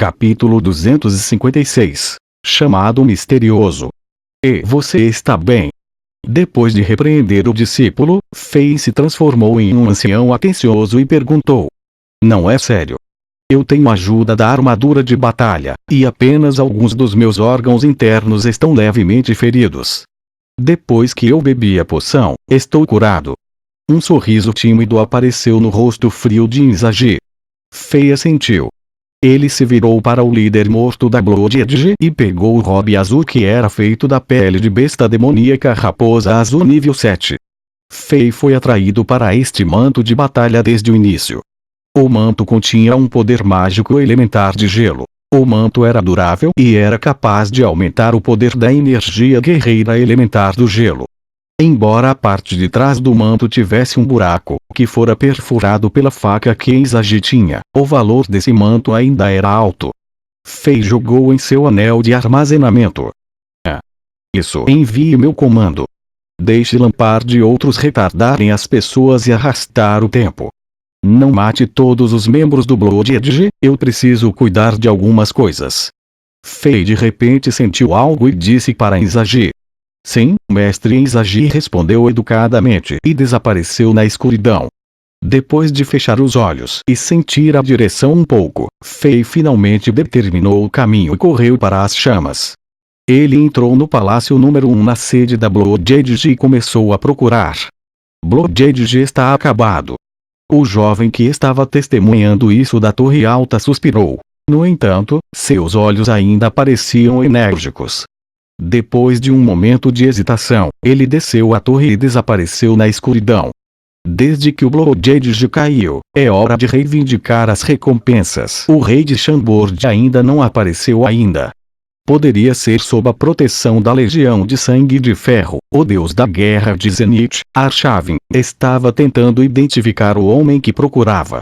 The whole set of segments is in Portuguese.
Capítulo 256. Chamado misterioso. E você está bem? Depois de repreender o discípulo, Fei se transformou em um ancião atencioso e perguntou: Não é sério? Eu tenho ajuda da armadura de batalha, e apenas alguns dos meus órgãos internos estão levemente feridos. Depois que eu bebi a poção, estou curado. Um sorriso tímido apareceu no rosto frio de Inzaghi. Fei assentiu. Ele se virou para o líder morto da Blood Edge e pegou o robe azul que era feito da pele de besta demoníaca raposa azul nível 7. Fei foi atraído para este manto de batalha desde o início. O manto continha um poder mágico elementar de gelo. O manto era durável e era capaz de aumentar o poder da energia guerreira elementar do gelo. Embora a parte de trás do manto tivesse um buraco, que fora perfurado pela faca que Inzaghi tinha, o valor desse manto ainda era alto. Fei jogou em seu anel de armazenamento. Isso. Envie meu comando. Deixe Lampard e outros retardarem as pessoas e arrastar o tempo. Não mate todos os membros do Blood Edge, eu preciso cuidar de algumas coisas. Fei de repente sentiu algo e disse para Inzaghi: Sim, mestre. Inzaghi respondeu educadamente e desapareceu na escuridão. Depois de fechar os olhos e sentir a direção um pouco, Fei finalmente determinou o caminho e correu para as chamas. Ele entrou no palácio número 1 na sede da Blood Edge e começou a procurar. Blood Edge está acabado. O jovem que estava testemunhando isso da torre alta suspirou. No entanto, seus olhos ainda pareciam enérgicos. Depois de um momento de hesitação, ele desceu a torre e desapareceu na escuridão. Desde que o Blood Edge caiu, é hora de reivindicar as recompensas. O rei de Chambord ainda não apareceu ainda. Poderia ser sob a proteção da Legião de Sangue de Ferro. O deus da guerra de Zenith, Arshavin, estava tentando identificar o homem que procurava.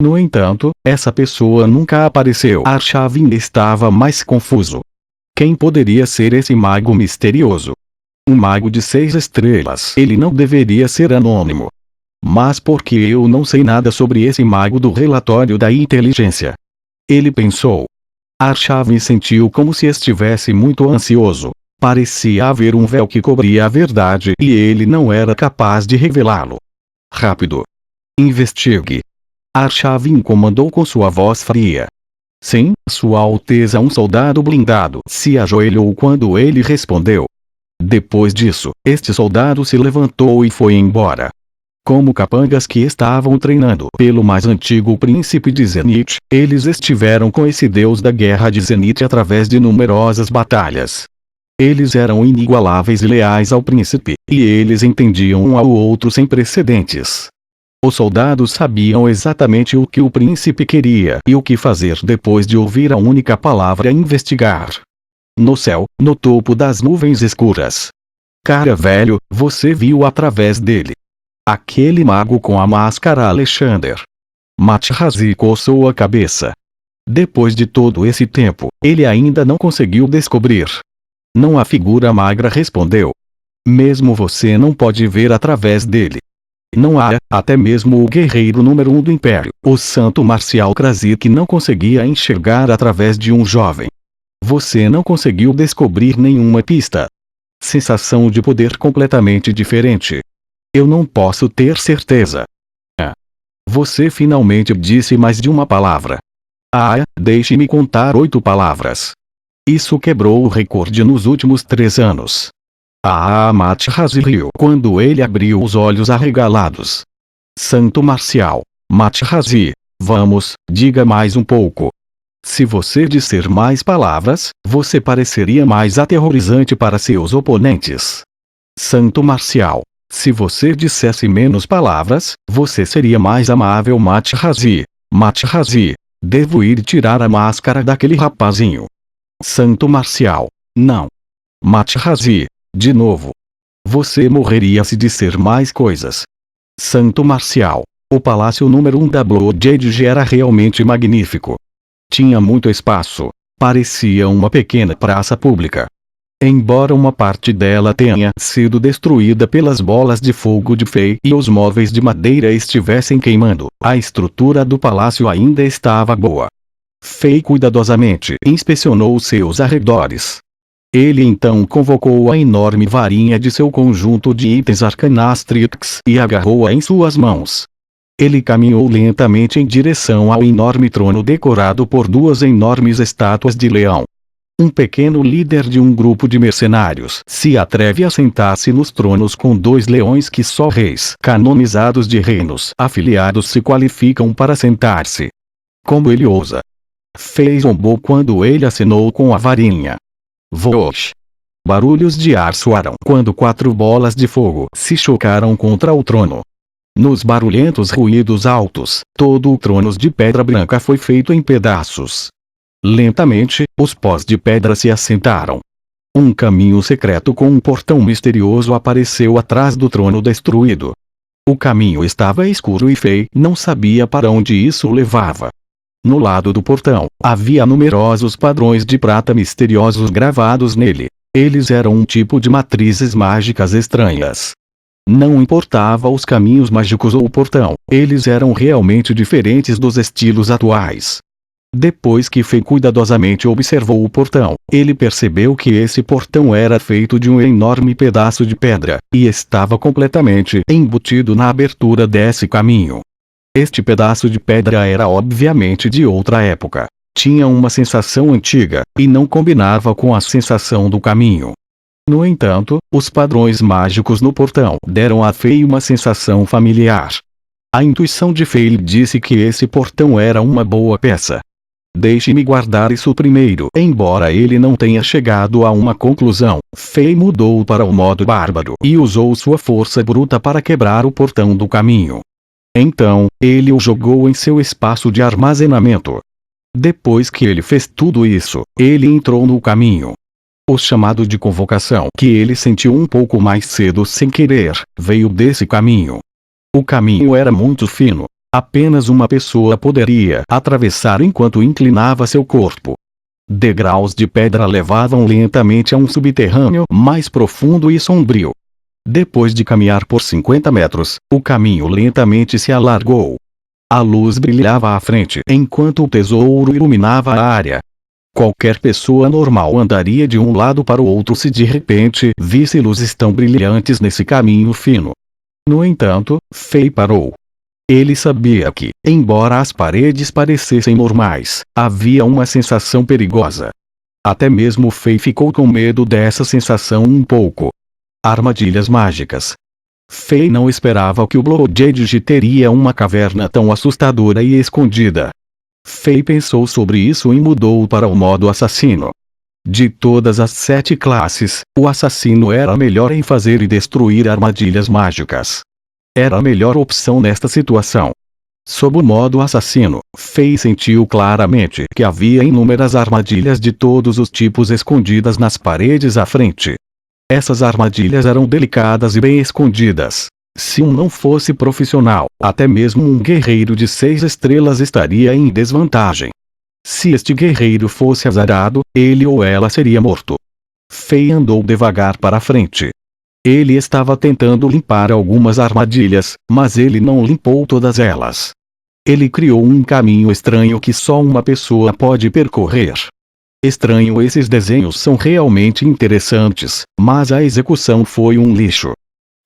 No entanto, essa pessoa nunca apareceu. Arshavin estava mais confuso. Quem poderia ser esse mago misterioso? Um mago de 6 estrelas. Ele não deveria ser anônimo. Mas por que eu não sei nada sobre esse mago do relatório da inteligência? Ele pensou. Arshavin sentiu como se estivesse muito ansioso. Parecia haver um véu que cobria a verdade e ele não era capaz de revelá-lo. Rápido. Investigue. Arshavin comandou com sua voz fria. Sim, Sua Alteza. Um soldado blindado se ajoelhou quando ele respondeu. Depois disso, este soldado se levantou e foi embora. Como capangas que estavam treinando pelo mais antigo príncipe de Zenith, eles estiveram com esse deus da guerra de Zenith através de numerosas batalhas. Eles eram inigualáveis e leais ao príncipe, e eles entendiam um ao outro sem precedentes. Os soldados sabiam exatamente o que o príncipe queria e o que fazer depois de ouvir a única palavra investigar. No céu, no topo das nuvens escuras. Cara velho, você viu através dele. Aquele mago com a máscara. Alexander. Matchazi coçou a cabeça. Depois de todo esse tempo, ele ainda não conseguiu descobrir. Não, a figura magra respondeu. Mesmo você não pode ver através dele. Não há, até mesmo o guerreiro número 1 do Império, o santo marcial Krasik, não conseguia enxergar através de um jovem. Você não conseguiu descobrir nenhuma pista. Sensação de poder completamente diferente. Eu não posso ter certeza. Você finalmente disse mais de uma palavra. Deixe-me contar 8 palavras. Isso quebrou o recorde nos últimos 3 anos. Matchazi riu quando ele abriu os olhos arregalados. Santo marcial. Matchazi, vamos, diga mais um pouco. Se você disser mais palavras, você pareceria mais aterrorizante para seus oponentes. Santo marcial. Se você dissesse menos palavras, você seria mais amável. Matchazi, devo ir tirar a máscara daquele rapazinho. Santo marcial. Não. Matchazi, de novo. Você morreria se disser mais coisas. Santo marcial. O palácio número 1 da Blood Edge era realmente magnífico. Tinha muito espaço. Parecia uma pequena praça pública. Embora uma parte dela tenha sido destruída pelas bolas de fogo de Fei e os móveis de madeira estivessem queimando, a estrutura do palácio ainda estava boa. Fei cuidadosamente inspecionou seus arredores. Ele então convocou a enorme varinha de seu conjunto de itens Arcanastrix e agarrou-a em suas mãos. Ele caminhou lentamente em direção ao enorme trono decorado por duas enormes estátuas de leão. Um pequeno líder de um grupo de mercenários se atreve a sentar-se nos tronos com dois leões que só reis canonizados de reinos afiliados se qualificam para sentar-se. Como ele ousa? Fei zombou quando ele acenou com a varinha. Vosh! Barulhos de ar soaram quando 4 bolas de fogo se chocaram contra o trono. Nos barulhentos ruídos altos, todo o trono de pedra branca foi feito em pedaços. Lentamente, os pós de pedra se assentaram. Um caminho secreto com um portão misterioso apareceu atrás do trono destruído. O caminho estava escuro e Fei não sabia para onde isso levava. No lado do portão, havia numerosos padrões de prata misteriosos gravados nele. Eles eram um tipo de matrizes mágicas estranhas. Não importava os caminhos mágicos ou o portão, eles eram realmente diferentes dos estilos atuais. Depois que Fei cuidadosamente observou o portão, ele percebeu que esse portão era feito de um enorme pedaço de pedra, e estava completamente embutido na abertura desse caminho. Este pedaço de pedra era obviamente de outra época. Tinha uma sensação antiga, e não combinava com a sensação do caminho. No entanto, os padrões mágicos no portão deram a Fei uma sensação familiar. A intuição de Fei lhe disse que esse portão era uma boa peça. Deixe-me guardar isso primeiro. Embora ele não tenha chegado a uma conclusão, Fei mudou para o modo bárbaro e usou sua força bruta para quebrar o portão do caminho. Então, ele o jogou em seu espaço de armazenamento. Depois que ele fez tudo isso, ele entrou no caminho. O chamado de convocação que ele sentiu um pouco mais cedo sem querer, veio desse caminho. O caminho era muito fino. Apenas uma pessoa poderia atravessar enquanto inclinava seu corpo. Degraus de pedra levavam lentamente a um subterrâneo mais profundo e sombrio. Depois de caminhar por 50 metros, o caminho lentamente se alargou. A luz brilhava à frente enquanto o tesouro iluminava a área. Qualquer pessoa normal andaria de um lado para o outro se de repente visse luzes tão brilhantes nesse caminho fino. No entanto, Fei parou. Ele sabia que, embora as paredes parecessem normais, havia uma sensação perigosa. Até mesmo Fei ficou com medo dessa sensação um pouco. Armadilhas mágicas. Fei não esperava que o Bloodedge teria uma caverna tão assustadora e escondida. Fei pensou sobre isso e mudou para o modo assassino. De todas as 7 classes, o assassino era melhor em fazer e destruir armadilhas mágicas. Era a melhor opção nesta situação. Sob o modo assassino, Fei sentiu claramente que havia inúmeras armadilhas de todos os tipos escondidas nas paredes à frente. Essas armadilhas eram delicadas e bem escondidas. Se um não fosse profissional, até mesmo um guerreiro de 6 estrelas estaria em desvantagem. Se este guerreiro fosse azarado, ele ou ela seria morto. Fei andou devagar para a frente. Ele estava tentando limpar algumas armadilhas, mas ele não limpou todas elas. Ele criou um caminho estranho que só uma pessoa pode percorrer. Estranho, esses desenhos são realmente interessantes, mas a execução foi um lixo.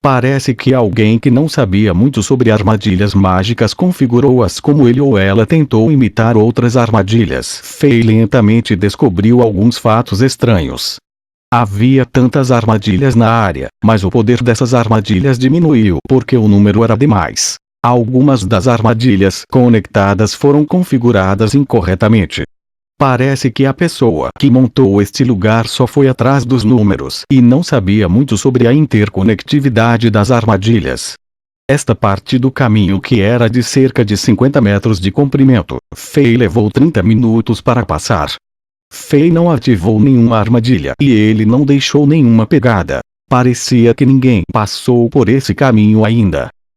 Parece que alguém que não sabia muito sobre armadilhas mágicas configurou-as como ele ou ela tentou imitar outras armadilhas. Fei lentamente descobriu alguns fatos estranhos. Havia tantas armadilhas na área, mas o poder dessas armadilhas diminuiu porque o número era demais. Algumas das armadilhas conectadas foram configuradas incorretamente. Parece que a pessoa que montou este lugar só foi atrás dos números e não sabia muito sobre a interconectividade das armadilhas. Esta parte do caminho, que era de cerca de 50 metros de comprimento, Fei levou 30 minutos para passar. Fei não ativou nenhuma armadilha e ele não deixou nenhuma pegada. Parecia que ninguém passou por esse caminho ainda.